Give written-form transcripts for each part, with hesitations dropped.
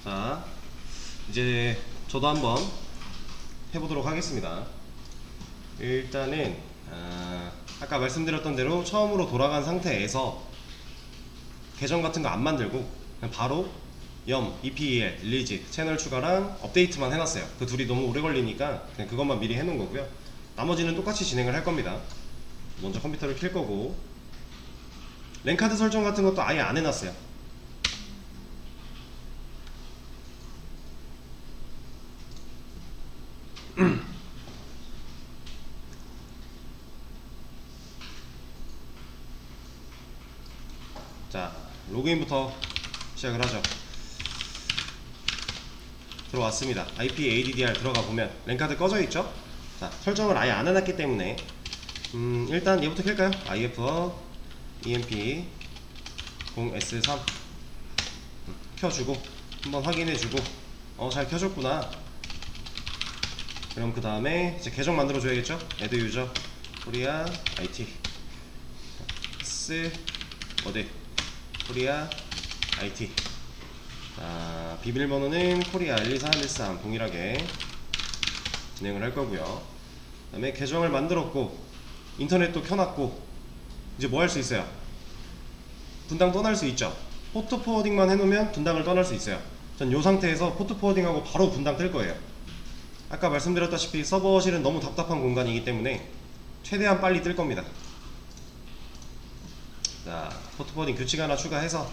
자, 이제 저도 한번 해보도록 하겠습니다. 일단은 아까 말씀드렸던 대로 처음으로 돌아간 상태에서 계정 같은 거 안 만들고 그냥 바로 EPEL, 릴리즈, 채널 추가랑 업데이트만 해놨어요. 그 둘이 너무 오래 걸리니까 그냥 그것만 미리 해놓은 거고요. 나머지는 똑같이 진행을 할 겁니다. 먼저 컴퓨터를 킬 거고, 랜카드 설정 같은 것도 아예 안 해놨어요. 자, 로그인부터 시작을 하죠. 들어왔습니다. IP ADDR 들어가 보면 랜카드 꺼져 있죠? 자, 설정을 아예 안 해놨기 때문에 일단 얘부터 켤까요? IF EMP 0S3 켜주고 한번 확인해주고 잘 켜졌구나. 그럼 그 다음에 이제 계정 만들어줘야겠죠? add user 코리아 IT S 어디 코리아 IT. 자, 비밀번호는 코리아 12313 동일하게 진행을 할 거고요. 그 다음에 계정을 만들었고 인터넷도 켜놨고 이제 뭐 할 수 있어요? 분당 떠날 수 있죠. 포트 포워딩만 해놓으면 분당을 떠날 수 있어요. 전 이 상태에서 포트 포워딩하고 바로 분당 뜰 거예요. 아까 말씀드렸다시피 서버실은 너무 답답한 공간이기 때문에 최대한 빨리 뜰 겁니다. 자, 포트 포워딩 규칙 하나 추가해서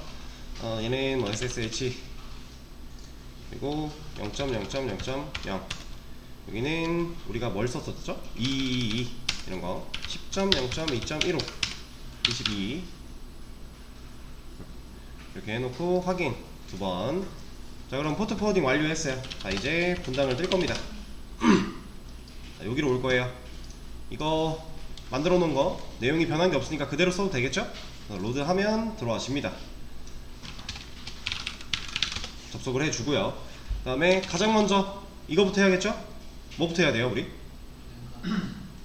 얘는 뭐 SSH 그리고 0.0.0.0 여기는 우리가 뭘 썼었죠? 222 이런거 10.0.2.15 22 이렇게 해놓고 확인 두번. 자, 그럼 포트 포워딩 완료했어요. 자, 이제 분당을 뜰 겁니다. 자, 여기로 올 거예요. 이거 만들어 놓은 거 내용이 변한 게 없으니까 그대로 써도 되겠죠? 로드하면 들어와집니다. 접속을 해주고요. 그 다음에 가장 먼저 이거부터 해야겠죠? 뭐부터 해야 돼요, 우리?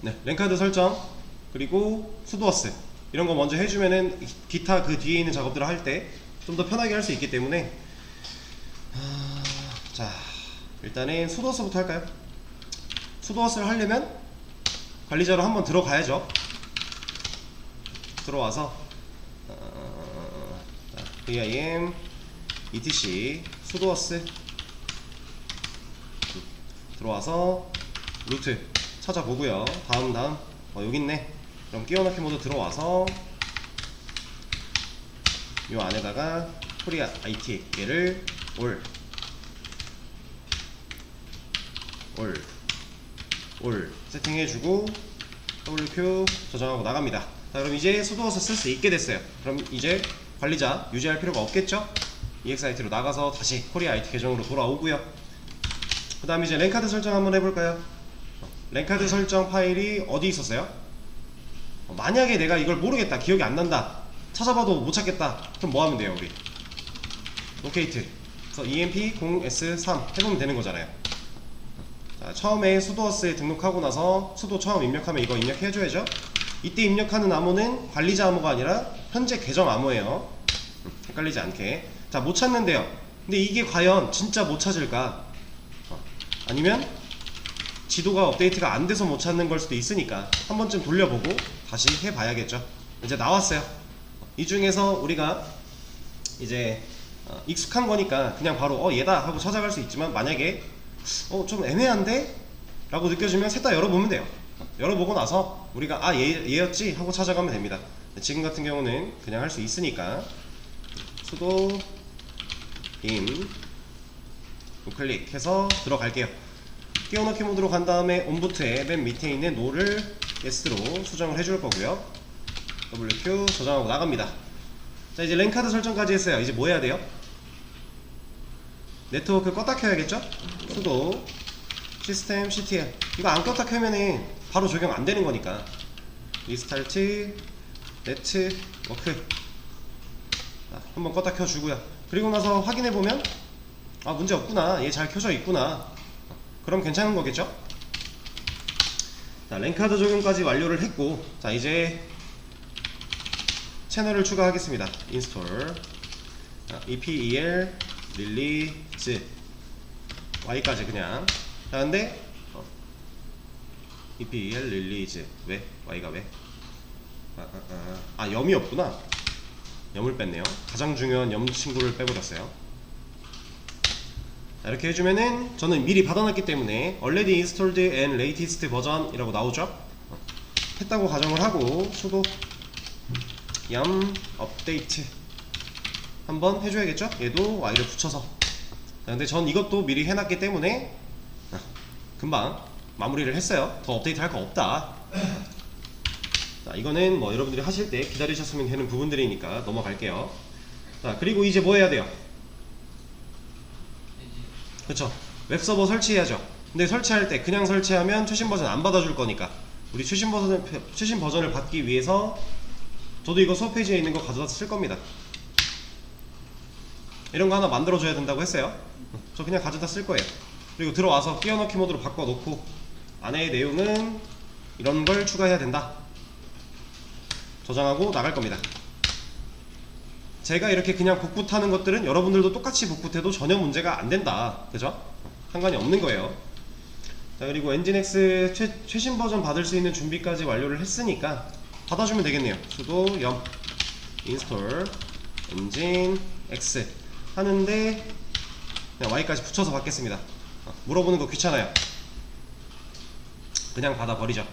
네, 랜카드 설정 그리고 수도어스 이런 거 먼저 해주면은 기타 그 뒤에 있는 작업들을 할 때 좀 더 편하게 할 수 있기 때문에 자, 일단은 수도어스부터 할까요? 수도어스를 하려면 관리자로 한번 들어가야죠. 들어와서 vim etc 수도어스 들어와서 루트 찾아보고요. 다음 여기 있네. 그럼 끼워넣기 모드 들어와서 요 안에다가 코리아 IT 얘를 올 세팅해주고 WQ 저장하고 나갑니다. 자, 그럼 이제 수도어스 쓸 수 있게 됐어요. 그럼 이제 관리자 유지할 필요가 없겠죠? EXIT로 나가서 다시 코리아 IT 계정으로 돌아오고요. 그 다음 이제 랜카드 설정 한번 해볼까요? 랜카드 설정 파일이 어디 있었어요? 만약에 내가 이걸 모르겠다, 기억이 안 난다, 찾아봐도 못 찾겠다, 그럼 뭐 하면 돼요, 우리? 로케이트 그래서 EMP 0S3 해보면 되는 거잖아요. 자, 처음에 수도어스에 등록하고 나서 수도 처음 입력하면 이거 입력해줘야죠. 이때 입력하는 암호는 관리자 암호가 아니라 현재 계정 암호예요. 헷갈리지 않게. 자, 못 찾는데요. 근데 이게 과연 진짜 못 찾을까? 아니면 지도가 업데이트가 안 돼서 못 찾는 걸 수도 있으니까 한 번쯤 돌려보고 다시 해봐야겠죠. 이제 나왔어요. 이 중에서 우리가 이제 익숙한 거니까 그냥 바로 얘다 하고 찾아갈 수 있지만, 만약에 좀 애매한데? 라고 느껴지면 셋 다 열어보면 돼요. 열어보고 나서 우리가 얘였지 하고 찾아가면 됩니다. 지금 같은 경우는 그냥 할 수 있으니까 수도 임 우클릭해서 들어갈게요. 끼워넣기 모드로 간 다음에 온부트에 맨 밑에 있는 노를 yes로 수정을 해줄 거고요. WQ 저장하고 나갑니다. 자, 이제 랜카드 설정까지 했어요. 이제 뭐 해야 돼요? 네트워크 껐다 켜야겠죠? 수도 시스템 CTL 이거 안 껐다 켜면은 바로 적용 안 되는 거니까 리스타트 네트워크 한번 껐다 켜주고요. 그리고 나서 확인해보면 문제 없구나, 얘 잘 켜져 있구나, 그럼 괜찮은 거겠죠? 자, 랜카드 적용까지 완료를 했고, 자, 이제 채널을 추가하겠습니다. 인스톨 EPEL 릴리즈 y까지 그냥. 자 근데 EPL 릴리즈 왜? y가 왜? 염이 없구나. 염을 뺐네요. 가장 중요한 염 친구를 빼버렸어요. 자, 이렇게 해주면은 저는 미리 받아놨기 때문에 already installed and latest version 이라고 나오죠. 했다고 가정을 하고 sudo yum update 한번 해줘야겠죠? 얘도 y를 붙여서. 자, 근데 전 이것도 미리 해놨기 때문에 금방 마무리를 했어요. 더 업데이트 할 거 없다. 자, 이거는 뭐 여러분들이 하실 때 기다리셨으면 되는 부분들이니까 넘어갈게요. 자, 그리고 이제 뭐 해야 돼요? 그쵸? 웹서버 설치해야죠. 근데 설치할 때 그냥 설치하면 최신 버전 안 받아줄 거니까 우리 최신 버전을 받기 위해서 저도 이거 수업 페이지에 있는 거 가져다 쓸 겁니다. 이런 거 하나 만들어줘야 된다고 했어요. 저 그냥 가져다 쓸 거예요. 그리고 들어와서 끼워넣기 모드로 바꿔놓고 안에 내용은 이런 걸 추가해야 된다. 저장하고 나갈 겁니다. 제가 이렇게 그냥 복붙하는 것들은 여러분들도 똑같이 복붙해도 전혀 문제가 안 된다. 그죠? 상관이 없는 거예요. 자, 그리고 엔진X 최신 버전 받을 수 있는 준비까지 완료를 했으니까 받아주면 되겠네요. sudo yum install nginx 하는데 그냥 y까지 붙여서 받겠습니다. 물어보는 거 귀찮아요. 그냥 받아 버리죠.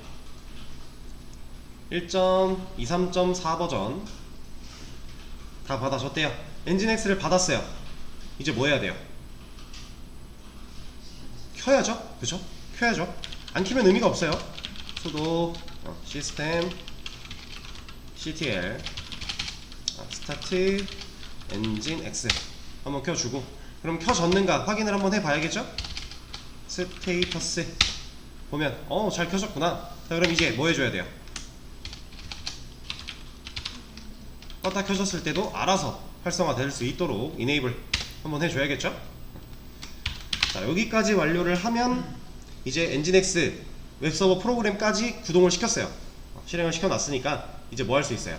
1.23.4 버전 다 받아줬대요. 엔진X를 받았어요. 이제 뭐 해야 돼요? 켜야죠? 그쵸? 켜야죠. 안 키면 의미가 없어요. sudo system ctl start nginx 한번 켜주고 그럼 켜졌는가 확인을 한번 해봐야겠죠? 스테이터스 보면 잘 켜졌구나. 자, 그럼 이제 뭐 해줘야 돼요? 껐다 켜졌을 때도 알아서 활성화 될 수 있도록 enable 한번 해줘야겠죠? 자, 여기까지 완료를 하면 이제 엔진X 웹서버 프로그램까지 구동을 시켰어요. 실행을 시켜놨으니까 이제 뭐 할 수 있어요?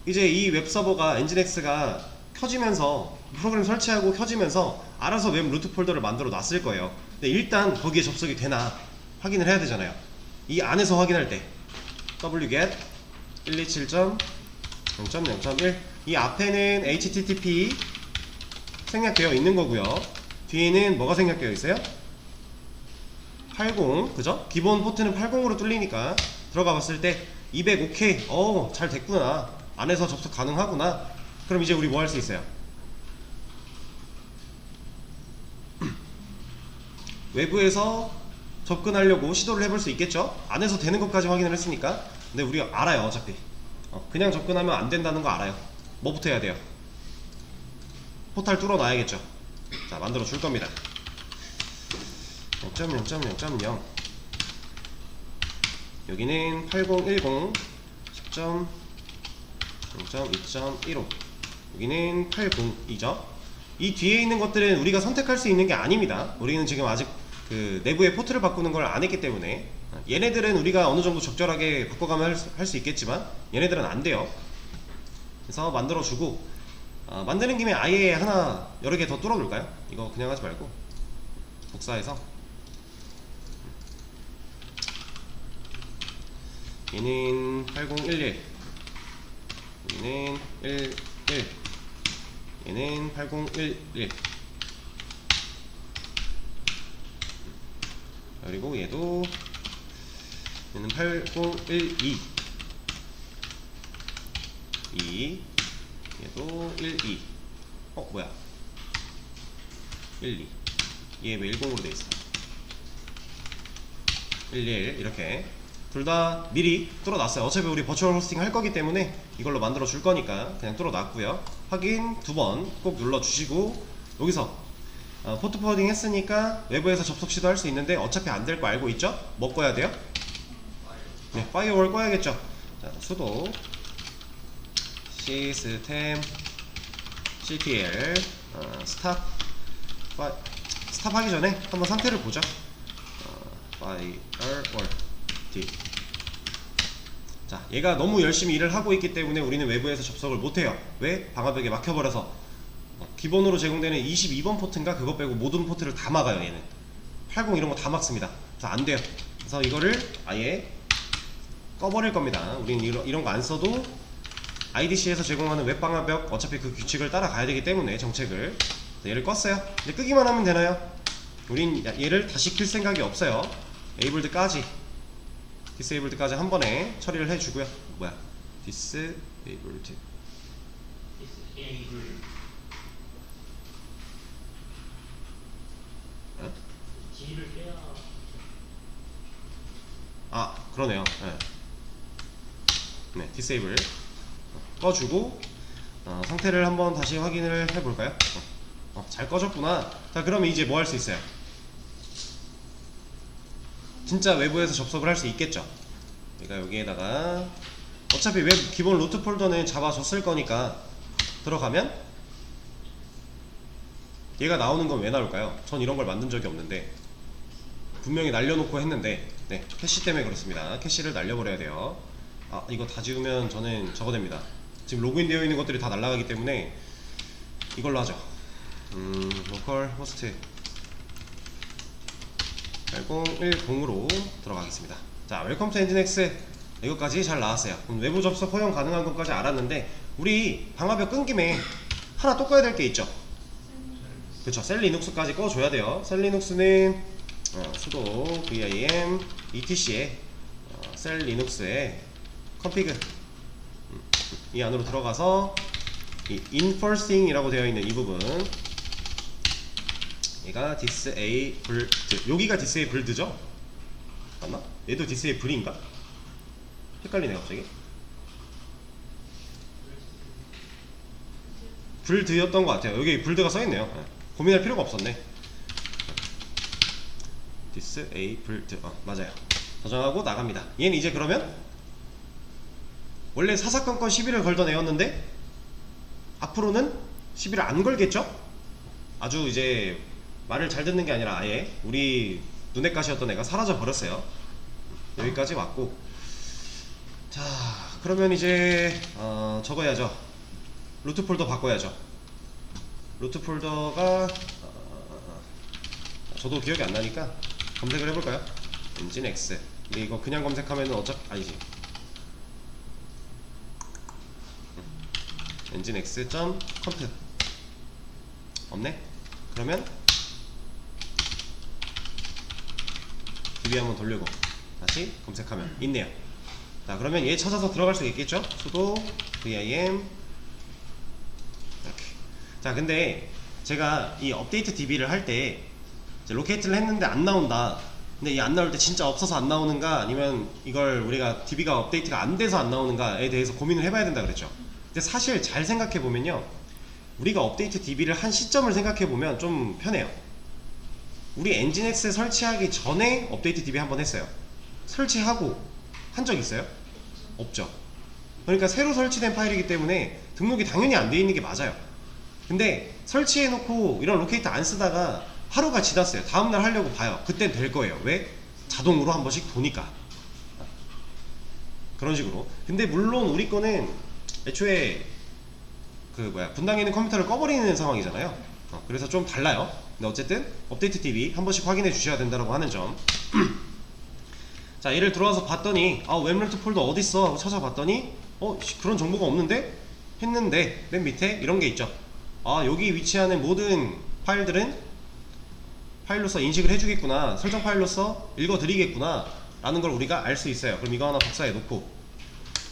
이제 이 웹서버가 엔진X가 켜지면서 프로그램 설치하고 켜지면서 알아서 웹 루트 폴더를 만들어 놨을 거예요. 근데 일단 거기에 접속이 되나 확인을 해야 되잖아요. 이 안에서 확인할 때 wget 127.0.0.1 이 앞에는 http 생략되어 있는 거고요. 뒤에는 뭐가 생략되어 있어요? 80 그죠? 기본 포트는 80으로 뚫리니까 들어가 봤을 때 200 오케이 잘 됐구나. 안에서 접속 가능하구나. 그럼 이제 우리 뭐 할 수 있어요? 외부에서 접근하려고 시도를 해볼 수 있겠죠? 안에서 되는 것까지 확인을 했으니까. 근데 우리 알아요 어차피. 그냥 접근하면 안 된다는 거 알아요. 뭐부터 해야 돼요? 포탈 뚫어놔야겠죠. 자, 만들어 줄 겁니다. 0.0.0.0 여기는 8010 10.0.2.15 여기는 80이죠. 이 뒤에 있는 것들은 우리가 선택할 수 있는 게 아닙니다. 우리는 지금 아직 그 내부의 포트를 바꾸는 걸 안 했기 때문에 얘네들은 우리가 어느 정도 적절하게 바꿔가면 할 수 있겠지만 얘네들은 안 돼요. 그래서 만들어 주고 만드는 김에 아예 하나 여러 개 더 뚫어 놓을까요? 이거 그냥 하지 말고 복사해서 얘는 8011 얘는 11 얘는 8011 그리고 얘도 얘는 8012 2 얘도 12 뭐야 12 얘 왜 10으로 돼있어 11 이렇게 둘 다 미리 뚫어놨어요. 어차피 우리 버추얼 호스팅 할 거기 때문에 이걸로 만들어 줄 거니까 그냥 뚫어놨고요. 확인 2번 꼭 눌러주시고 여기서 포트 포워딩 했으니까 외부에서 접속 시도할 수 있는데 어차피 안 될 거 알고 있죠? 뭐 꺼야 돼요? 네, 파이어월 꺼야겠죠. 자, sudo system ctl stop 하기 전에 한번 상태를 보죠. firewall 자, 얘가 너무 열심히 일을 하고 있기 때문에 우리는 외부에서 접속을 못해요. 왜? 방화벽에 막혀버려서. 기본으로 제공되는 22번 포트인가 그거 빼고 모든 포트를 다 막아요. 얘는 80 이런 거 다 막습니다. 그래서 안 돼요. 그래서 이거를 아예 꺼버릴 겁니다. 우리는 이런 거 안 써도 IDC에서 제공하는 웹방화벽 어차피 그 규칙을 따라가야 되기 때문에 정책을. 얘를 껐어요. 근데 끄기만 하면 되나요? 우린 얘를 다시 킬 생각이 없어요. 에이블드까지 디스에이블드까지 한 번에 처리를 해주고요. 뭐야? 디스에이블드 어? G를 빼야. 아 그러네요. 네, 디세이블 꺼주고 상태를 한번 다시 확인을 해볼까요? 잘 꺼졌구나. 자, 그러면 이제 뭐 할 수 있어요? 진짜 외부에서 접속을 할 수 있겠죠. 그러니까 여기에다가 어차피 웹 기본 루트 폴더는 잡아줬을 거니까 들어가면 얘가 나오는 건 왜 나올까요? 전 이런 걸 만든 적이 없는데 분명히 날려놓고 했는데 네, 캐시 때문에 그렇습니다. 캐시를 날려버려야 돼요. 아, 이거 다 지우면 저는 저거 됩니다. 지금 로그인 되어 있는 것들이 다 날아가기 때문에 이걸로 하죠. 로컬 호스트 8010으로 들어가겠습니다. 자, 웰컴 투 엔진X 이것까지 잘 나왔어요. 그럼 외부 접속 허용 가능한 것까지 알았는데 우리 방화벽 끈 김에 하나 또 꺼야 될 게 있죠. 그쵸, 셀 리눅스까지 꺼줘야 돼요. 셀 리눅스는 수도 vim etc에 셀 리눅스에 컨피그 이 안으로 들어가서 이 enforcing 이라고 되어 있는 이 부분, 얘가 disabled드, 여기가 disabled죠? 맞나? 얘도 disable인가? 헷갈리네 갑자기. 불드였던 것 같아요. 여기 불드가 써있네요. 고민할 필요가 없었네. disabled드 맞아요. 저장하고 나갑니다. 얘는 이제 그러면 원래 사사건건 시비를 걸던 애였는데 앞으로는 시비를 안 걸겠죠? 아주 이제 말을 잘 듣는 게 아니라 아예 우리 눈엣 가시였던 애가 사라져 버렸어요. 여기까지 왔고, 자 그러면 이제 저거 해야죠. 루트 폴더 바꿔야죠. 루트 폴더가 저도 기억이 안 나니까 검색을 해볼까요? 엔진X. 근데 이거 그냥 검색하면은 어차피 아니지. 엔진X.conf 없네? 그러면 DB 한번 돌리고 다시 검색하면 있네요. 자, 그러면 얘 찾아서 들어갈 수 있겠죠? 수도 vim 이렇게. 자, 근데 제가 이 업데이트 DB를 할 때 로케이트를 했는데 안 나온다. 근데 이 안 나올 때 진짜 없어서 안 나오는가, 아니면 이걸 우리가 DB가 업데이트가 안 돼서 안 나오는가에 대해서 고민을 해봐야 된다 그랬죠. 근데 사실 잘 생각해 보면요, 우리가 업데이트 DB를 한 시점을 생각해 보면 좀 편해요. 우리 엔진X에 설치하기 전에 업데이트 DB 한번 했어요. 설치하고 한 적 있어요? 없죠. 그러니까 새로 설치된 파일이기 때문에 등록이 당연히 안 돼 있는 게 맞아요. 근데 설치해 놓고 이런 로케이트 안 쓰다가 하루가 지났어요. 다음날 하려고 봐요. 그땐 될 거예요. 왜? 자동으로 한 번씩 도니까. 그런 식으로. 근데 물론 우리 거는 애초에 분당에 있는 컴퓨터를 꺼버리는 상황이잖아요. 그래서 좀 달라요. 근데 어쨌든 업데이트 DB 한 번씩 확인해 주셔야 된다고 하는 점. 자, 얘를 들어와서 봤더니 웹루트 폴더 어딨어 하고 찾아봤더니 그런 정보가 없는데 했는데 맨 밑에 이런 게 있죠. 여기 위치하는 모든 파일들은 파일로서 인식을 해주겠구나, 설정 파일로서 읽어드리겠구나 라는 걸 우리가 알 수 있어요. 그럼 이거 하나 복사해 놓고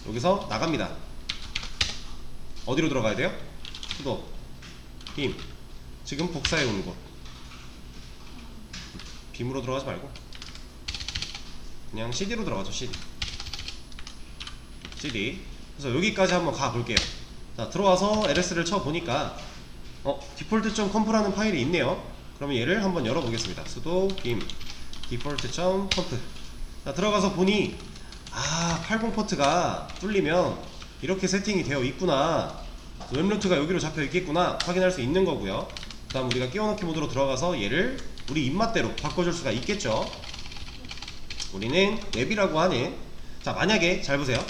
여기서 나갑니다. 어디로 들어가야 돼요? 수도 빔, 지금 복사해 오는 곳. 빔으로 들어가지 말고 그냥 CD로 들어가죠. CD. 그래서 여기까지 한번 가볼게요. 자, 들어와서 LS를 쳐보니까 default.conf라는 파일이 있네요. 그러면 얘를 한번 열어보겠습니다. sudo vim default.conf. 자, 들어가서 보니 80 포트가 뚫리면 이렇게 세팅이 되어 있구나, 웹루트가 여기로 잡혀 있겠구나 확인할 수 있는 거고요. 그 다음 우리가 끼워넣기 모드로 들어가서 얘를 우리 입맛대로 바꿔줄 수가 있겠죠. 우리는 웹이라고 하는, 자 만약에 잘 보세요.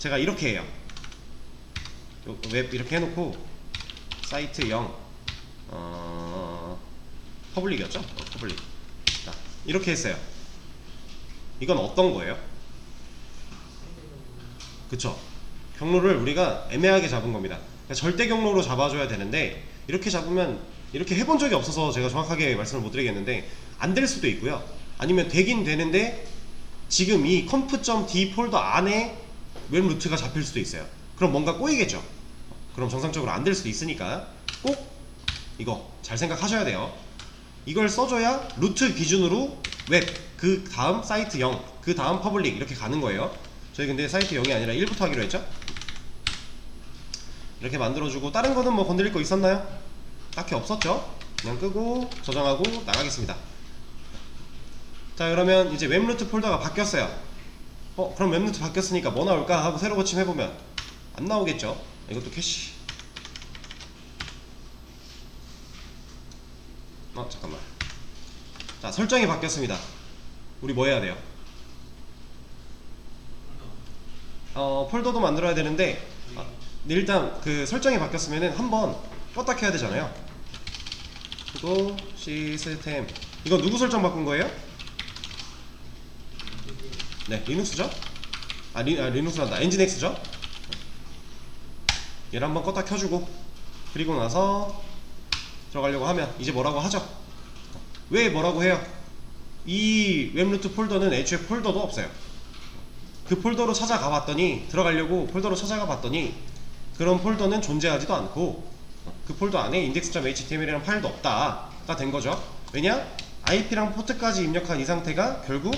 제가 이렇게 해요. 웹 이렇게 해놓고 사이트 0 퍼블릭이었죠? 퍼블릭. 자, 이렇게 했어요. 이건 어떤 거예요? 그쵸? 경로를 우리가 애매하게 잡은 겁니다. 그러니까 절대 경로로 잡아줘야 되는데 이렇게 잡으면, 이렇게 해본 적이 없어서 제가 정확하게 말씀을 못 드리겠는데 안 될 수도 있고요. 아니면 되긴 되는데 지금 이 conf.d 폴더 안에 웹 루트가 잡힐 수도 있어요. 그럼 뭔가 꼬이겠죠. 그럼 정상적으로 안 될 수도 있으니까 꼭 이거 잘 생각하셔야 돼요. 이걸 써줘야 루트 기준으로 웹, 그 다음 사이트 0, 그 다음 퍼블릭 이렇게 가는 거예요. 저희 근데 사이트 0이 아니라 1부터 하기로 했죠? 이렇게 만들어주고, 다른 거는 뭐 건드릴 거 있었나요? 딱히 없었죠? 그냥 끄고 저장하고 나가겠습니다. 자, 그러면 이제 웹루트 폴더가 바뀌었어요. 그럼 웹루트 바뀌었으니까 뭐 나올까 하고 새로 고침해보면 안 나오겠죠? 이것도 캐시. 잠깐만. 자, 설정이 바뀌었습니다. 우리 뭐 해야 돼요? 폴더도 만들어야 되는데, 일단 그 설정이 바뀌었으면은 한번 껐다 켜야 되잖아요. 그리고 시스템, 이거 누구 설정 바꾼 거예요? 네, 리눅스죠? 리눅스란다. 엔진엑스죠? 얘를 한번 껐다 켜주고, 그리고 나서 들어가려고 하면 이제 뭐라고 하죠? 왜 뭐라고 해요? 이 웹루트 폴더는 애초에 폴더도 없어요. 그 폴더로 찾아가 봤더니, 들어가려고 폴더로 찾아가 봤더니 그런 폴더는 존재하지도 않고 그 폴더 안에 index.html이라는 파일도 없다가 된 거죠. 왜냐? IP랑 포트까지 입력한 이 상태가 결국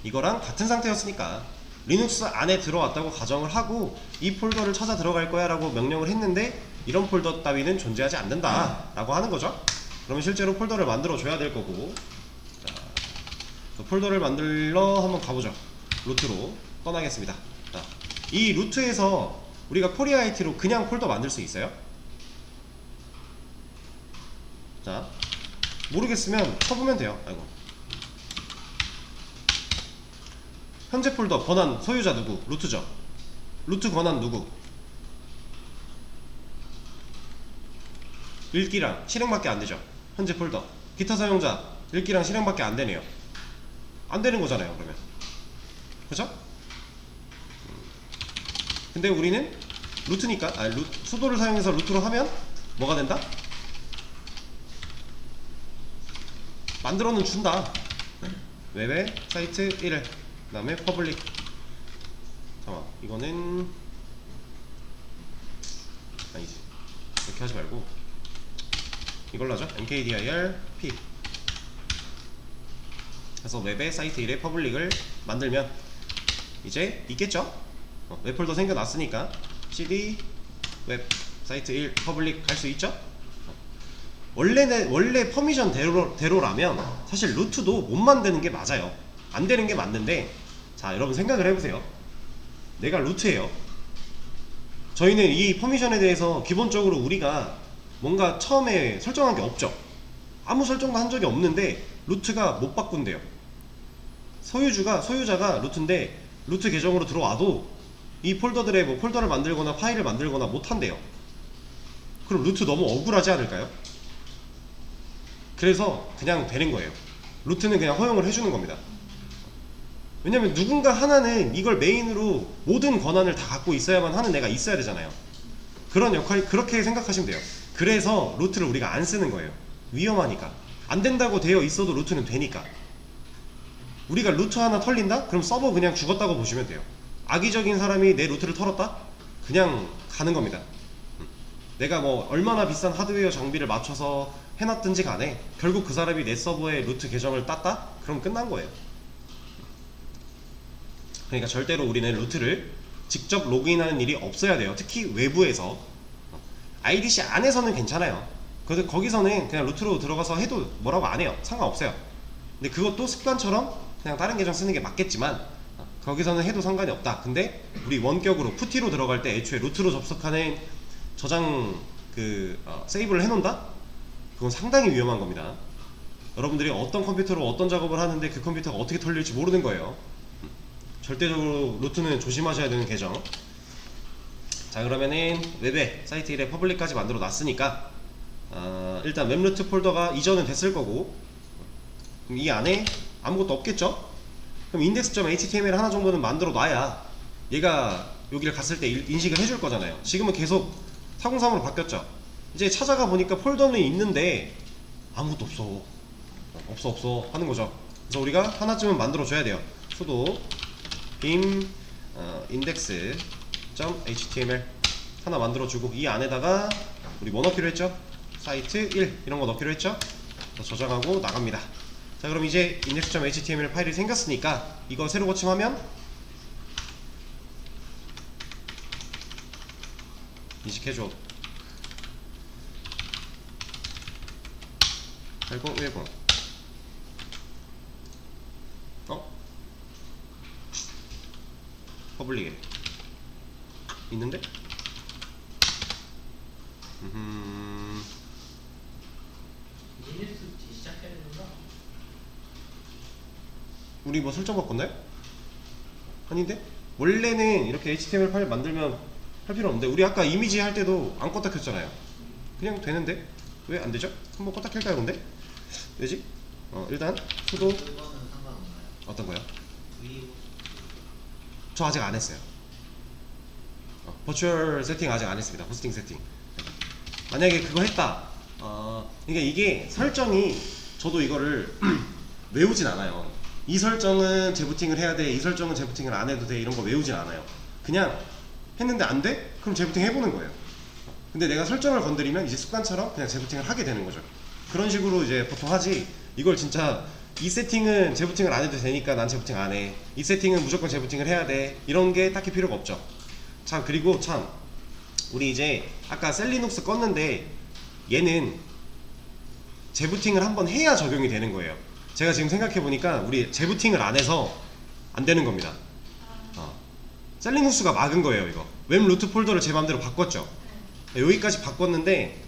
이거랑 같은 상태였으니까 리눅스 안에 들어왔다고 가정을 하고 이 폴더를 찾아 들어갈 거야 라고 명령을 했는데 이런 폴더 따위는 존재하지 않는다 라고 하는 거죠. 그러면 실제로 폴더를 만들어 줘야 될 거고, 자, 그 폴더를 만들러 한번 가보죠. 루트로 떠나겠습니다. 자, 이 루트에서 우리가 코리아 IT로 그냥 폴더 만들 수 있어요? 자, 모르겠으면 쳐보면 돼요. 아이고. 현재 폴더 권한 소유자 누구? 루트죠. 루트 권한 누구? 읽기랑 실행밖에 안 되죠. 현재 폴더 기타 사용자 읽기랑 실행밖에 안 되네요. 안 되는 거잖아요, 그러면. 그죠? 근데 우리는 루트니까, 수도를 사용해서 루트로 하면 뭐가 된다? 만들어는 준다. 웹의 사이트 1을, 그 다음에 퍼블릭. 잠깐만, 이거는 아니지, 이렇게 하지 말고 이걸로 하죠. mkdir p. 그래서 웹의 사이트 1의 퍼블릭을 만들면 이제 있겠죠? 웹 폴더 생겨났으니까 cd 웹 사이트 1 퍼블릭 할 수 있죠? 원래 퍼미션 대로라면 사실 루트도 못 만드는 게 맞아요. 안 되는 게 맞는데, 자, 여러분 생각을 해보세요. 내가 루트예요. 저희는 이 퍼미션에 대해서 기본적으로 우리가 뭔가 처음에 설정한 게 없죠. 아무 설정도 한 적이 없는데 루트가 못 바꾼대요. 소유자가 루트인데 루트 계정으로 들어와도 이 폴더들의 뭐 폴더를 만들거나 파일을 만들거나 못 한대요. 그럼 루트 너무 억울하지 않을까요? 그래서 그냥 되는 거예요. 루트는 그냥 허용을 해주는 겁니다. 왜냐면 누군가 하나는 이걸 메인으로 모든 권한을 다 갖고 있어야만 하는 애가 있어야 되잖아요. 그런 역할, 그렇게 생각하시면 돼요. 그래서 루트를 우리가 안 쓰는 거예요. 위험하니까. 안 된다고 되어 있어도 루트는 되니까. 우리가 루트 하나 털린다? 그럼 서버 그냥 죽었다고 보시면 돼요. 악의적인 사람이 내 루트를 털었다? 그냥 가는 겁니다. 내가 뭐 얼마나 비싼 하드웨어 장비를 맞춰서 해놨든지 간에 결국 그 사람이 내 서버에 루트 계정을 땄다? 그럼 끝난 거예요. 그러니까 절대로 우리는 루트를 직접 로그인하는 일이 없어야 돼요. 특히 외부에서. IDC 안에서는 괜찮아요. 그래서 거기서는 그냥 루트로 들어가서 해도 뭐라고 안 해요. 상관없어요. 근데 그것도 습관처럼 그냥 다른 계정 쓰는 게 맞겠지만 거기서는 해도 상관이 없다. 근데 우리 원격으로 푸티로 들어갈 때 애초에 루트로 접속하는 저장 세이브를 해놓는다? 그건 상당히 위험한 겁니다. 여러분들이 어떤 컴퓨터로 어떤 작업을 하는데 그 컴퓨터가 어떻게 털릴지 모르는 거예요. 절대적으로 루트는 조심하셔야 되는 계정. 자, 그러면은 웹에 사이트 1에 퍼블릭까지 만들어 놨으니까 일단 웹루트 폴더가 이전은 됐을 거고, 그럼 이 안에 아무것도 없겠죠? 그럼 index.html 하나 정도는 만들어 놔야 얘가 여기를 갔을 때 인식을 해줄 거잖아요. 지금은 계속 403으로 바뀌었죠. 이제 찾아가 보니까 폴더는 있는데 아무것도 없어 하는 거죠. 그래서 우리가 하나쯤은 만들어 줘야 돼요. sudo vim index.html 하나 만들어 주고, 이 안에다가 우리 뭐 넣기로 했죠? 사이트 1 이런 거 넣기로 했죠? 저장하고 나갑니다. 자, 그럼 이제 index.html 파일이 생겼으니까 이거 새로 고침하면 인식해줘. 8010 퍼블릭에 있는데? 리눅스 시작해야 되는가? 우리 뭐 설정 바꿨나요? 아닌데? 원래는 이렇게 HTML 파일 만들면 할 필요 없는데, 우리 아까 이미지 할 때도 안 껐다 켰잖아요. 그냥 되는데 왜 안 되죠? 한번 껐다 켤까요? 근데 왜지? 일단 sudo 그거는 상관없나요? 어떤 거요? V 저 아직 안 했어요. 버추얼 세팅 아직 안 했습니다. 호스팅 세팅. 만약에 그거 했다. 그러니까 이게 설정이, 저도 이거를 외우진 않아요. 이 설정은 재부팅을 해야 돼, 이 설정은 재부팅을 안 해도 돼, 이런 거 외우진 않아요. 그냥 했는데 안 돼? 그럼 재부팅 해보는 거예요. 근데 내가 설정을 건드리면 이제 습관처럼 그냥 재부팅을 하게 되는 거죠. 그런 식으로 이제 보통 하지, 이걸 진짜 이 세팅은 재부팅을 안 해도 되니까 난 재부팅 안 해, 이 세팅은 무조건 재부팅을 해야 돼, 이런 게 딱히 필요가 없죠. 참, 그리고 참, 우리 이제 아까 셀리눅스 껐는데 얘는 재부팅을 한번 해야 적용이 되는 거예요. 제가 지금 생각해보니까 우리 재부팅을 안 해서 안 되는 겁니다. 셀리눅스가 막은 거예요. 이거 웹 루트 폴더를 제 맘대로 바꿨죠. 여기까지 바꿨는데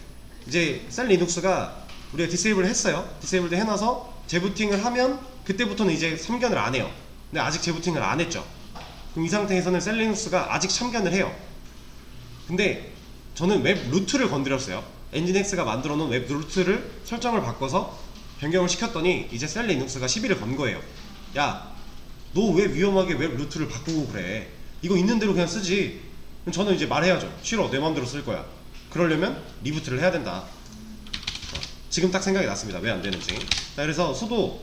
이제 셀리눅스가 우리가 디세이블을 했어요. 디세이블도 해놔서 재부팅을 하면 그때부터는 이제 참견을 안 해요. 근데 아직 재부팅을 안 했죠. 그럼 이 상태에서는 셀리눅스가 아직 참견을 해요. 근데 저는 웹 루트를 건드렸어요. 엔진엑스가 만들어 놓은 웹 루트를 설정을 바꿔서 변경을 시켰더니 이제 셀리눅스가 시비를 건 거예요. 야, 너 왜 위험하게 웹 루트를 바꾸고 그래? 이거 있는 대로 그냥 쓰지. 그럼 저는 이제 말해야죠. 싫어, 내 맘대로 쓸 거야. 그러려면 리부트를 해야 된다. 지금 딱 생각이 났습니다. 왜 안 되는지. 자, 그래서 sudo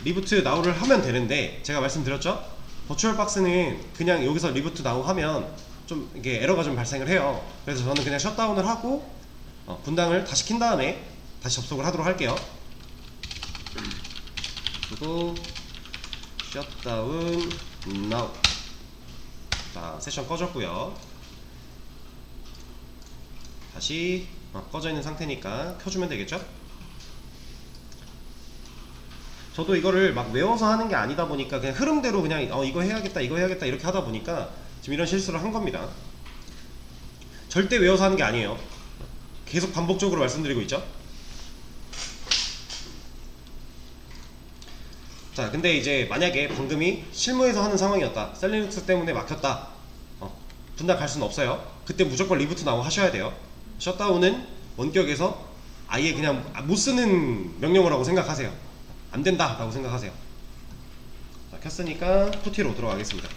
리부트 now를 하면 되는데, 제가 말씀드렸죠? 버추얼박스는 그냥 여기서 리부트 now 하면 좀 이게 에러가 좀 발생을 해요. 그래서 저는 그냥 셧다운을 하고 분당을 다시 킨 다음에 다시 접속을 하도록 할게요. 그리고 셧다운 now. 자, 세션 꺼졌고요. 다시 꺼져 있는 상태니까 켜주면 되겠죠? 저도 이거를 막 외워서 하는 게 아니다 보니까 그냥 흐름대로 그냥 이거 해야겠다 이렇게 하다 보니까 지금 이런 실수를 한 겁니다. 절대 외워서 하는 게 아니에요. 계속 반복적으로 말씀드리고 있죠. 자, 근데 이제 만약에 방금이 실무에서 하는 상황이었다, 셀리눅스 때문에 막혔다, 분당 갈 수는 없어요. 그때 무조건 리부트 나오 하셔야 돼요. 셧다운은 원격에서 아예 그냥 못 쓰는 명령어라고 생각하세요. 안 된다 라고 생각하세요. 자, 켰으니까 푸티로 들어가겠습니다.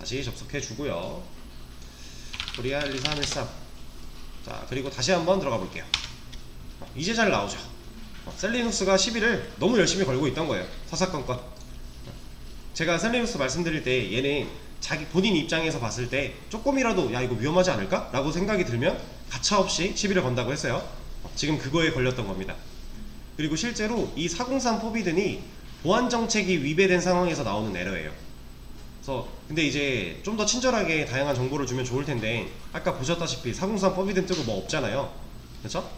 다시 접속해 주고요. 코리아 12313. 자, 그리고 다시 한번 들어가 볼게요. 이제 잘 나오죠. 셀리눅스가 시비를 너무 열심히 걸고 있던 거예요. 사사건건. 제가 셀리눅스 말씀드릴 때 얘는 자기 본인 입장에서 봤을 때 조금이라도 야 이거 위험하지 않을까? 라고 생각이 들면 가차없이 시비를 건다고 했어요. 지금 그거에 걸렸던 겁니다. 그리고 실제로 이 403 포비든이 보안 정책이 위배된 상황에서 나오는 에러예요. 그래서 근데 이제 좀 더 친절하게 다양한 정보를 주면 좋을 텐데, 아까 보셨다시피 403 포비든 뜨고 뭐 없잖아요. 그렇죠?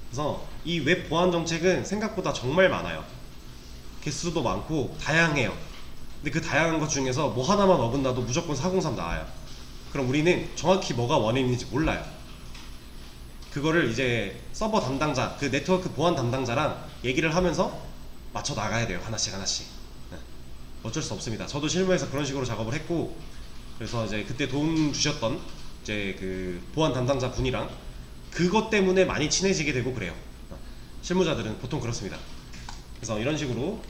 그래서 이 웹 보안 정책은 생각보다 정말 많아요. 개수도 많고 다양해요. 근데 그 다양한 것 중에서 뭐 하나만 어긋나도 무조건 403 나와요. 그럼 우리는 정확히 뭐가 원인인지 몰라요. 그거를 이제 서버 담당자, 그 네트워크 보안 담당자랑 얘기를 하면서 맞춰 나가야 돼요. 하나씩 하나씩. 네. 어쩔 수 없습니다. 저도 실무에서 그런 식으로 작업을 했고, 그래서 이제 그때 도움 주셨던 이제 그 보안 담당자 분이랑 그것 때문에 많이 친해지게 되고 그래요. 실무자들은 보통 그렇습니다. 그래서 이런 식으로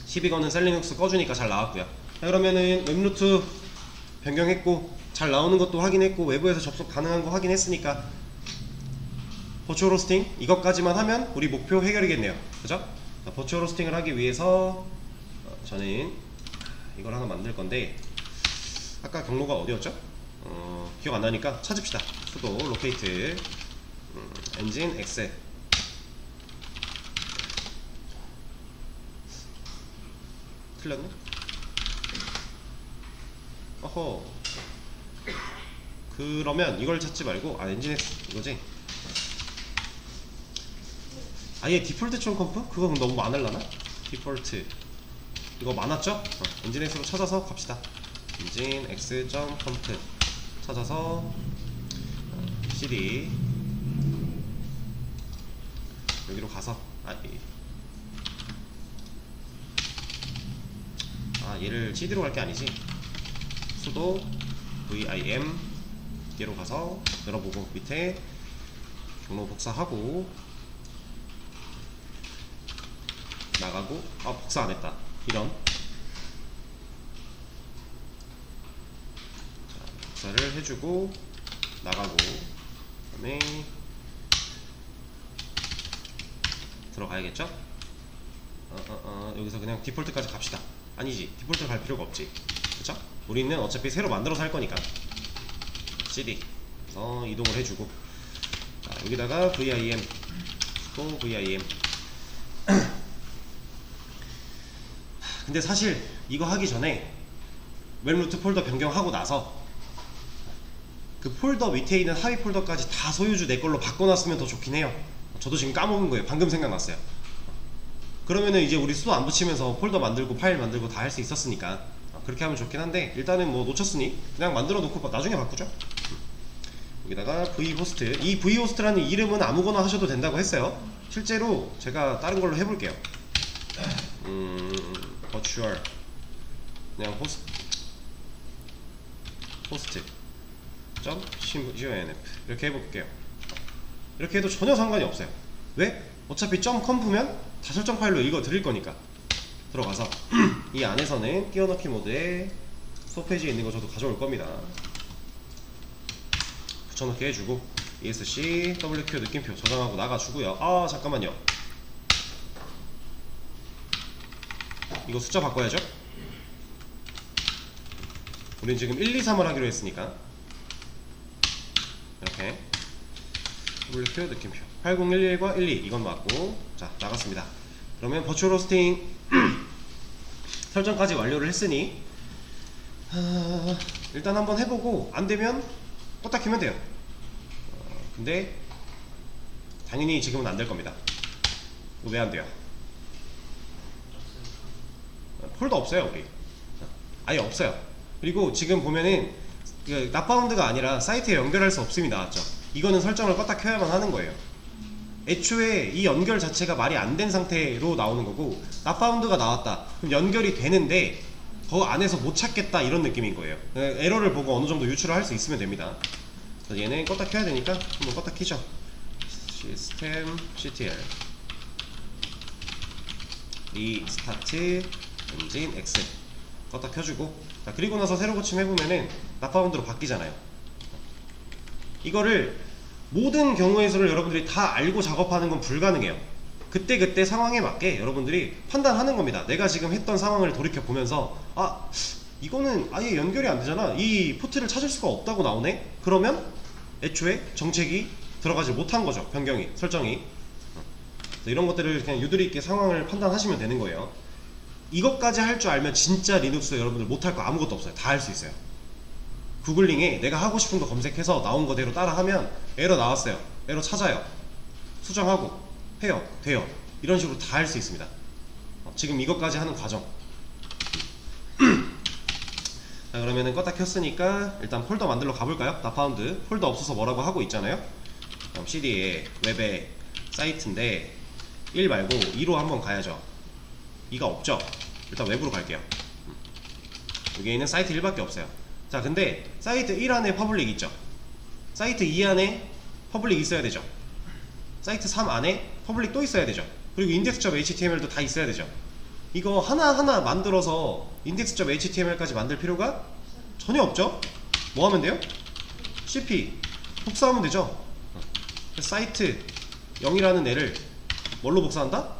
12건은 셀리눅스 꺼주니까 잘 나왔고요. 자, 그러면은 웹루트 변경했고 잘 나오는 것도 확인했고 외부에서 접속 가능한 거 확인했으니까 버추얼 호스팅 이것까지만 하면 우리 목표 해결이겠네요. 그죠? 자, 버추얼 호스팅을 하기 위해서 저는 이걸 하나 만들 건데 아까 경로가 어디였죠? 기억 안 나니까 찾읍시다. 수도 로케이트 엔진 엑셀 틀렸네? 어허. 그러면 이걸 찾지 말고 엔진 엑셀 이거지? 아예 디폴트 총 컴프? 그거 그럼 너무 많을라나? 디폴트 이거 많았죠? 엔진 엑스로 찾아서 갑시다. 엔진 x.컴프 찾아서 cd 여기로 가서 얘를 cd로 갈 게 아니지. 수도 vim 얘로 가서 열어보고 밑에 경로 복사하고 나가고 복사 안 했다. 이런 복사를 해주고 나가고 그다음에 들어가야겠죠? 여기서 그냥 디폴트까지 갑시다. 아니지, 디폴트 갈 필요가 없지. 그쵸? 우리는 어차피 새로 만들어서 할 거니까 cd 이동을 해주고 자, 여기다가 vim 또 vim 근데 사실 이거 하기 전에 웹루트 폴더 변경하고 나서 그 폴더 밑에 있는 하위 폴더까지 다 소유주 내 걸로 바꿔놨으면 더 좋긴 해요. 저도 지금 까먹은 거예요. 방금 생각났어요. 그러면은 이제 우리 수도 안 붙이면서 폴더 만들고 파일 만들고 다 할 수 있었으니까 그렇게 하면 좋긴 한데 일단은 뭐 놓쳤으니 그냥 만들어 놓고 나중에 바꾸죠. 여기다가 vhost 이 vhost라는 이름은 아무거나 하셔도 된다고 했어요. 실제로 제가 다른 걸로 해볼게요. virtual 그냥 host .conf 이렇게 해볼게요. 이렇게 해도 전혀 상관이 없어요. 왜? 어차피 .conf면 다 설정 파일로 읽어 드릴 거니까. 들어가서 이 안에서는 끼워넣기 모드에 소페이지에 있는 거 저도 가져올 겁니다. 붙여넣기 해주고 ESC WQ 느낌표 저장하고 나가주고요. 잠깐만요. 이거 숫자 바꿔야죠. 우린 지금 1, 2, 3을 하기로 했으니까 이렇게 WQ 느낌표 8011과 12 이건 맞고 자 나갔습니다. 그러면 버추얼 호스팅 설정까지 완료를 했으니 일단 한번 해보고 안되면 껐다 켜면 돼요. 근데 당연히 지금은 안 될 겁니다. 왜 안 돼요? 폴더 없어요 우리. 아예 없어요. 그리고 지금 보면은 납바운드가 아니라 사이트에 연결할 수 없음이 나왔죠. 이거는 설정을 껐다 켜야만 하는 거예요. 애초에 이 연결 자체가 말이 안 된 상태로 나오는 거고 납바운드가 나왔다 그럼 연결이 되는데 그 안에서 못 찾겠다 이런 느낌인 거예요. 에러를 보고 어느 정도 유출을 할 수 있으면 됩니다. 얘는 껐다 켜야 되니까 한번 껐다 키죠. 시스템 ctl 리스타트 엔진 엑셀 껐다 켜주고 자, 그리고 나서 새로 고침해보면은 납바운드로 바뀌잖아요. 이거를 모든 경우에서를 여러분들이 다 알고 작업하는 건 불가능해요. 그때 상황에 맞게 여러분들이 판단하는 겁니다. 내가 지금 했던 상황을 돌이켜보면서 이거는 아예 연결이 안 되잖아. 이 포트를 찾을 수가 없다고 나오네? 그러면 애초에 정책이 들어가지 못한 거죠. 변경이, 설정이. 이런 것들을 그냥 유두리 있게 상황을 판단하시면 되는 거예요. 이것까지 할 줄 알면 진짜 리눅스 여러분들 못할 거 아무것도 없어요. 다 할 수 있어요. 구글링에 내가 하고 싶은 거 검색해서 나온 거대로 따라하면 에러 나왔어요. 에러 찾아요. 수정하고 해요. 돼요. 이런 식으로 다 할 수 있습니다. 지금 이것까지 하는 과정. 자 그러면은 껐다 켰으니까 일단 폴더 만들러 가볼까요? 납바운드 폴더 없어서 뭐라고 하고 있잖아요. CD에 웹에 사이트인데 1 말고 2로 한번 가야죠. 2가 없죠. 일단 웹으로 갈게요. 여기에 있는 사이트 1밖에 없어요. 자, 근데 사이트 1 안에 퍼블릭 있죠. 사이트 2 안에 퍼블릭 있어야 되죠. 사이트 3 안에 퍼블릭 또 있어야 되죠. 그리고 index.html도 다 있어야 되죠. 이거 하나하나 만들어서 index.html까지 만들 필요가 전혀 없죠. 뭐 하면 돼요? cp 복사하면 되죠. 사이트 0이라는 애를 뭘로 복사한다?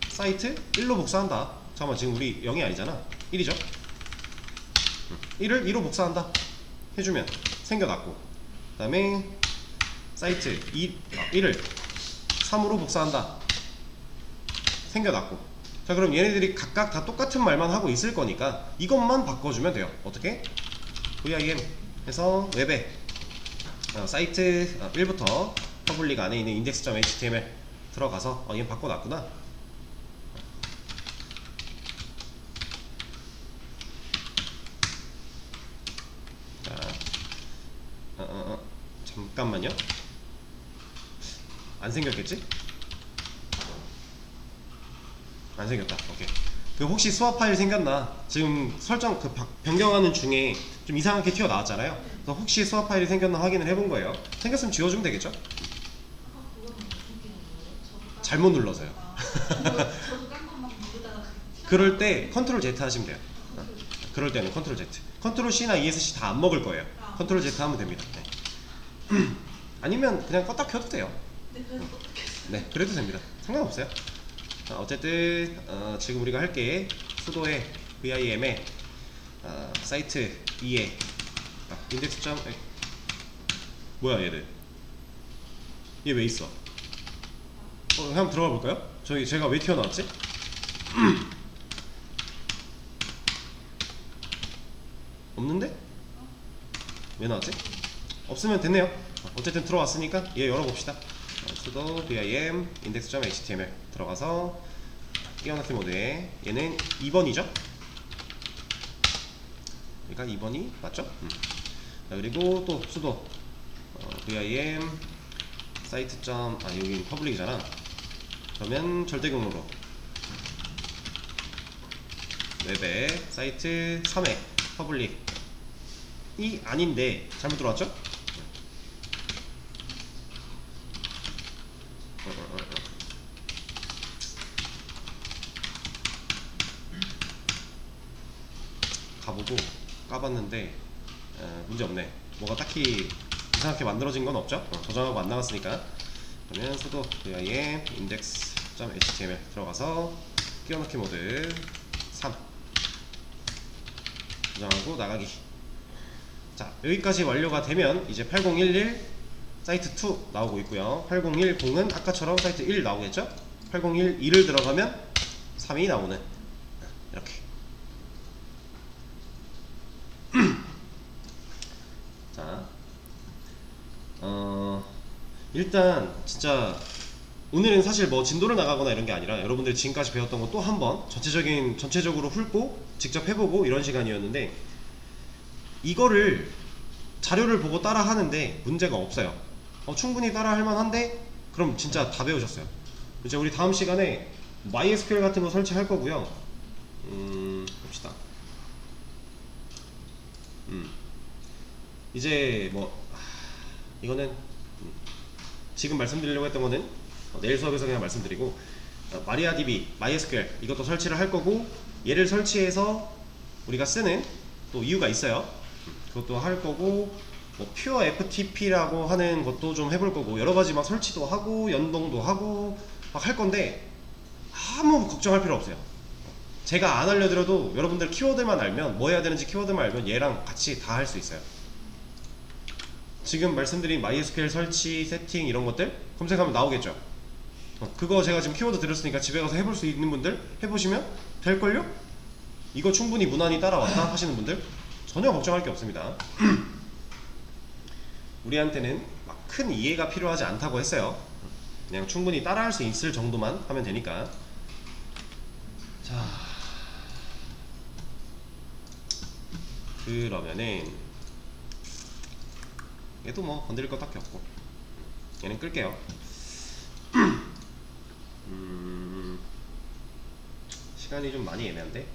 사이트 1로 복사한다. 잠깐만, 지금 우리 0이 아니잖아. 1이죠. 1을 2로 복사한다 해주면 생겨났고, 그 다음에 사이트 1을 3으로 복사한다 생겨났고. 자, 그럼 얘네들이 각각 다 똑같은 말만 하고 있을 거니까 이것만 바꿔주면 돼요. 어떻게? vim 해서 웹에 사이트 1부터 퍼블릭 안에 있는 index.html 들어가서 얘 바꿔놨구나. 자, 잠깐만요. 안 생겼겠지? 안 생겼다. 오케이. 그 혹시 수화 파일 생겼나? 지금 설정 그 변경하는 중에 좀 이상하게 튀어나왔잖아요. 그래서 혹시 수화 파일이 생겼나 확인을 해본 거예요. 생겼으면 지워주면 되겠죠? 잘못 눌러서요. 저도 깜빡 막 누르다가 그럴 때 컨트롤 Z 하시면 돼요. 그럴 때는 컨트롤 Z. 컨트롤 C나 ESC 다 안 먹을 거예요. 컨트롤 Z 하면 됩니다. 네. 아니면 그냥 껐다 켜도 돼요. 네, 그래서 어떻게 네, 그래도 됩니다. 상관없어요. 자, 어쨌든 지금 우리가 할 게 수도에 vim에 사이트 2에 인덱스 점 뭐야 얘들, 얘 왜 있어? 한번 들어가 볼까요? 제가 왜 튀어나왔지? 없는데? 왜 나왔지? 없으면 됐네요. 어쨌든 들어왔으니까 얘 열어봅시다. 수도 vim index.html 들어가서 끼워넣기 모드에 얘는 2번이죠? 그러니까 2번이 맞죠? 자, 그리고 또 수도 vim 사이트 여기 퍼블릭이잖아. 그러면 절대경로로 웹에 사이트 3에 퍼블릭이 아닌데 잘못 들어왔죠? 가보고 까봤는데 문제 없네. 뭐가 딱히 이상하게 만들어진 건 없죠? 저장하고 안 나갔으니까. 그러면 수도 vim index.html 들어가서 끼워넣기 모드 3 저장하고 나가기. 자, 여기까지 완료가 되면 이제 8011 사이트 2 나오고 있고요. 8010은 아까처럼 사이트 1 나오겠죠? 8012를 들어가면 3이 나오는, 이렇게. 자, 일단 진짜 오늘은 사실 뭐 진도를 나가거나 이런 게 아니라 여러분들이 지금까지 배웠던 거 또 한번 전체적으로 훑고 직접 해보고 이런 시간이었는데, 이거를 자료를 보고 따라 하는데 문제가 없어요. 충분히 따라 할 만한데 그럼 진짜 다 배우셨어요. 이제 우리 다음 시간에 MySQL 같은 거 설치할 거고요. 봅시다. 이제 뭐 이거는 지금 말씀드리려고 했던 거는 내일 수업에서 그냥 말씀드리고, 마리아DB, MySQL 이것도 설치를 할 거고, 얘를 설치해서 우리가 쓰는 또 이유가 있어요. 그것도 할 거고, 뭐 퓨어 FTP라고 하는 것도 좀 해볼 거고, 여러 가지 막 설치도 하고 연동도 하고 막 할 건데 아무 걱정할 필요 없어요. 제가 안 알려드려도 여러분들 키워드만 알면, 뭐 해야 되는지 키워드만 알면 얘랑 같이 다 할 수 있어요. 지금 말씀드린 MySQL 설치, 세팅 이런 것들 검색하면 나오겠죠. 그거 제가 지금 키워드 드렸으니까 집에 가서 해볼 수 있는 분들 해보시면 될걸요? 이거 충분히 무난히 따라왔다 하시는 분들 전혀 걱정할 게 없습니다. 우리한테는 막 큰 이해가 필요하지 않다고 했어요. 그냥 충분히 따라할 수 있을 정도만 하면 되니까. 자, 그러면은 얘도 뭐 건드릴 거 딱히 없고, 얘는 끌게요. 시간이 좀 많이 애매한데.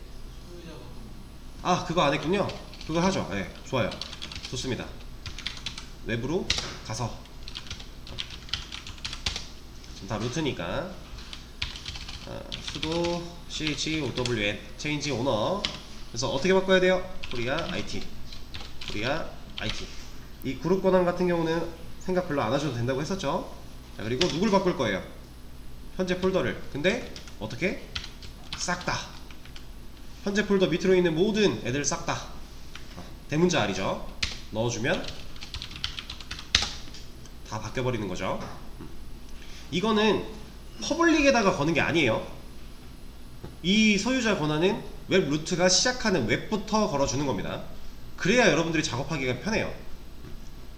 아, 그거 안 했군요. 그거 하죠. 네, 좋아요. 좋습니다. 외부로 가서 지금 다 루트니까 수도 CHOWN 체인지 오너. 그래서 어떻게 바꿔야 돼요? 코리아 IT 이 그룹 권한 같은 경우는 생각 별로 안 하셔도 된다고 했었죠. 자, 그리고 누굴 바꿀 거예요? 현재 폴더를. 근데 어떻게? 싹 다 현재 폴더 밑으로 있는 모든 애들 싹 다 대문자 R이죠. 넣어주면 다 바뀌어버리는 거죠. 이거는 퍼블릭에다가 거는 게 아니에요. 이 소유자 권한은 웹 루트가 시작하는 웹부터 걸어주는 겁니다. 그래야 여러분들이 작업하기가 편해요.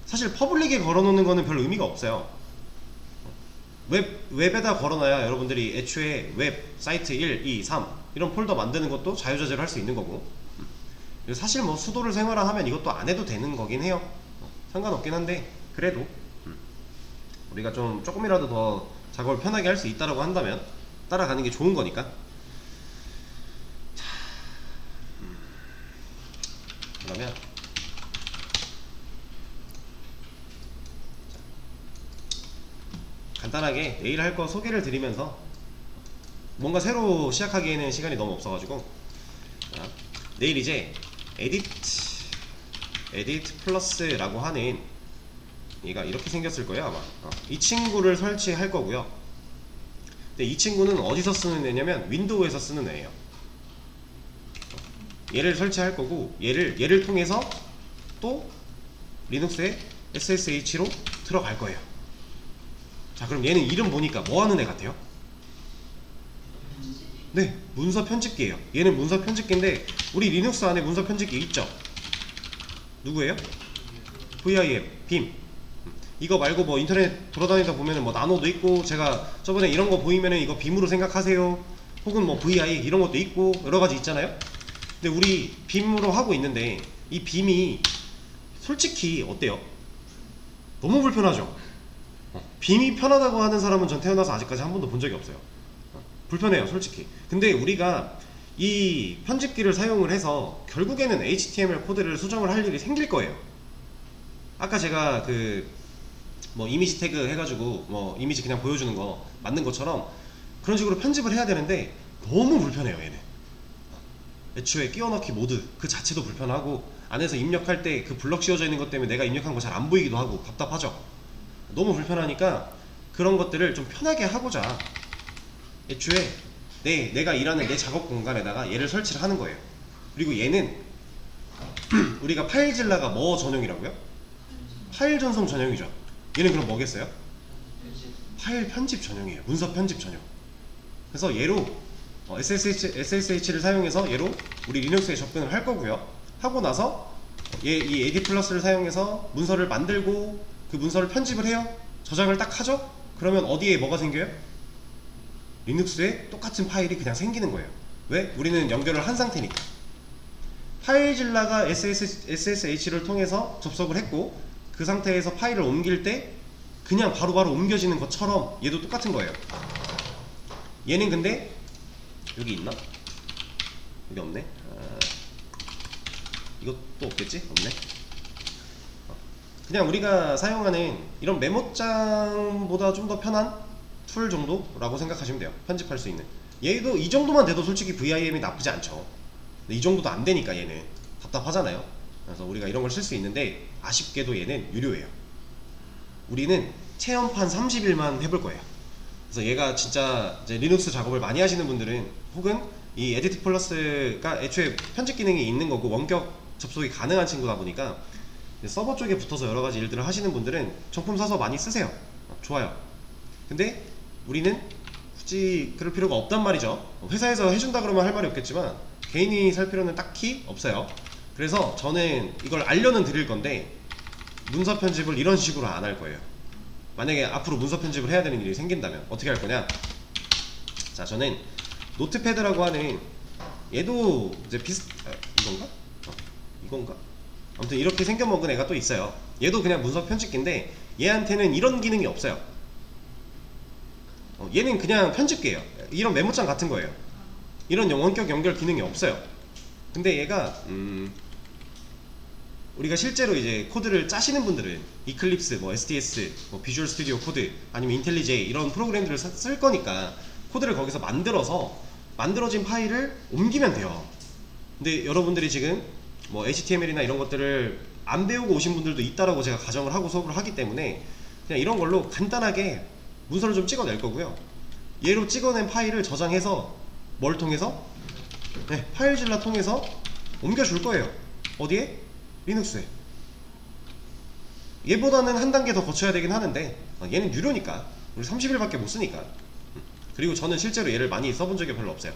사실 퍼블릭에 걸어놓는 거는 별 의미가 없어요. 웹에다 걸어놔야 여러분들이 애초에 웹, 사이트 1, 2, 3 이런 폴더 만드는 것도 자유자재로 할 수 있는 거고, 사실 뭐 수도를 생활화 하면 이것도 안 해도 되는 거긴 해요. 상관없긴 한데 그래도 우리가 좀 조금이라도 더 작업을 편하게 할 수 있다라고 한다면 따라가는 게 좋은 거니까. 자, 그러면 간단하게 내일 할 거 소개를 드리면서, 뭔가 새로 시작하기에는 시간이 너무 없어가지고, 자, 내일 이제 에디트 플러스라고 하는, 얘가 이렇게 생겼을 거예요 아마. 이 친구를 설치할 거고요. 근데 이 친구는 어디서 쓰는 애냐면 윈도우에서 쓰는 애예요. 얘를 설치할 거고, 얘를 통해서 또 리눅스에 SSH로 들어갈 거예요. 자, 그럼 얘는 이름 보니까 뭐 하는 애 같아요? 네, 문서 편집기예요. 얘는 문서 편집기인데 우리 리눅스 안에 문서 편집기 있죠? 누구예요? vim, 빔. 이거 말고 뭐 인터넷 돌아다니다 보면은 뭐 나노도 있고, 제가 저번에 이런 거 보이면은 이거 빔으로 생각하세요, 혹은 뭐 vi 이런 것도 있고 여러 가지 있잖아요. 근데 우리 빔으로 하고 있는데 이 빔이 솔직히 어때요? 너무 불편하죠? 빔이 편하다고 하는 사람은 전 태어나서 아직까지 한 번도 본 적이 없어요. 불편해요 솔직히. 근데 우리가 이 편집기를 사용을 해서 결국에는 HTML 코드를 수정을 할 일이 생길 거예요. 아까 제가 그 뭐 이미지 태그 해가지고 뭐 이미지 그냥 보여주는 거 만든 것처럼 그런 식으로 편집을 해야 되는데 너무 불편해요 얘는. 애초에 끼워넣기 모드 그 자체도 불편하고, 안에서 입력할 때 그 블럭 씌워져 있는 것 때문에 내가 입력한 거 잘 안 보이기도 하고 답답하죠. 너무 불편하니까 그런 것들을 좀 편하게 하고자 애초에 내가 일하는 내 작업 공간에다가 얘를 설치를 하는 거예요. 그리고 얘는 우리가 파일질라가 뭐 전용이라고요? 파일 전송 전용이죠. 얘는 그럼 뭐겠어요? 파일 편집 전용이에요. 문서 편집 전용. 그래서 얘로 SSH를 사용해서 얘로 우리 리눅스에 접근을 할 거고요. 하고 나서 이 AD 플러스를 사용해서 문서를 만들고 그 문서를 편집을 해요. 저장을 딱 하죠. 그러면 어디에 뭐가 생겨요? 리눅스에 똑같은 파일이 그냥 생기는 거예요. 왜? 우리는 연결을 한 상태니까. 파일질라가 SSH를 통해서 접속을 했고, 그 상태에서 파일을 옮길 때 그냥 바로바로 옮겨지는 것처럼 얘도 똑같은 거예요. 얘는 근데 여기 있나? 여기 없네. 이것도 없겠지? 없네. 그냥 우리가 사용하는 이런 메모장보다 좀 더 편한 툴 정도라고 생각하시면 돼요. 편집할 수 있는. 얘도 이 정도만 돼도 솔직히 VIM이 나쁘지 않죠. 근데 이 정도도 안 되니까 얘는 답답하잖아요. 그래서 우리가 이런 걸 쓸 수 있는데, 아쉽게도 얘는 유료예요. 우리는 체험판 30일만 해볼 거예요. 그래서 얘가 진짜 이제 리눅스 작업을 많이 하시는 분들은, 혹은 이 에디트 플러스가 애초에 편집 기능이 있는 거고 원격 접속이 가능한 친구다 보니까 서버 쪽에 붙어서 여러 가지 일들을 하시는 분들은 정품 사서 많이 쓰세요. 좋아요. 근데 우리는 굳이 그럴 필요가 없단 말이죠. 회사에서 해준다 그러면 할 말이 없겠지만 개인이 살 필요는 딱히 없어요. 그래서 저는 이걸 알려는 드릴 건데, 문서 편집을 이런 식으로 안 할 거예요. 만약에 앞으로 문서 편집을 해야 되는 일이 생긴다면 어떻게 할 거냐. 자, 저는 노트패드라고 하는, 얘도 이제 이건가? 이건가? 아무튼 이렇게 생겨먹은 애가 또 있어요. 얘도 그냥 문서 편집기인데 얘한테는 이런 기능이 없어요. 얘는 그냥 편집기예요. 이런 메모장 같은 거예요. 이런 원격 연결 기능이 없어요. 근데 얘가 우리가 실제로 이제 코드를 짜시는 분들은 이클립스, 뭐 STS, 뭐 비주얼 스튜디오 코드 아니면 인텔리제이 이런 프로그램들을 쓸 거니까 코드를 거기서 만들어진 파일을 옮기면 돼요. 근데 여러분들이 지금 뭐 HTML이나 이런 것들을 안 배우고 오신 분들도 있다라고 제가 가정을 하고 수업을 하기 때문에 그냥 이런 걸로 간단하게 문서를 좀 찍어낼 거고요. 얘로 찍어낸 파일을 저장해서 뭘 통해서? 네, 파일질러 통해서 옮겨줄 거예요. 어디에? 리눅스에. 얘보다는 한 단계 더 거쳐야 되긴 하는데 얘는 유료니까 우리 30일밖에 못 쓰니까. 그리고 저는 실제로 얘를 많이 써본 적이 별로 없어요.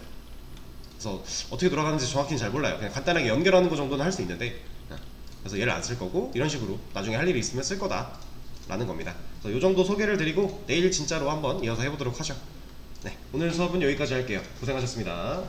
그래서 어떻게 돌아가는지 정확히는 잘 몰라요. 그냥 간단하게 연결하는 거 정도는 할 수 있는데, 그래서 얘를 안 쓸 거고 이런 식으로 나중에 할 일이 있으면 쓸 거다 라는 겁니다. 그래서 이 정도 소개를 드리고 내일 진짜로 한번 이어서 해보도록 하죠. 네, 오늘 수업은 여기까지 할게요. 고생하셨습니다.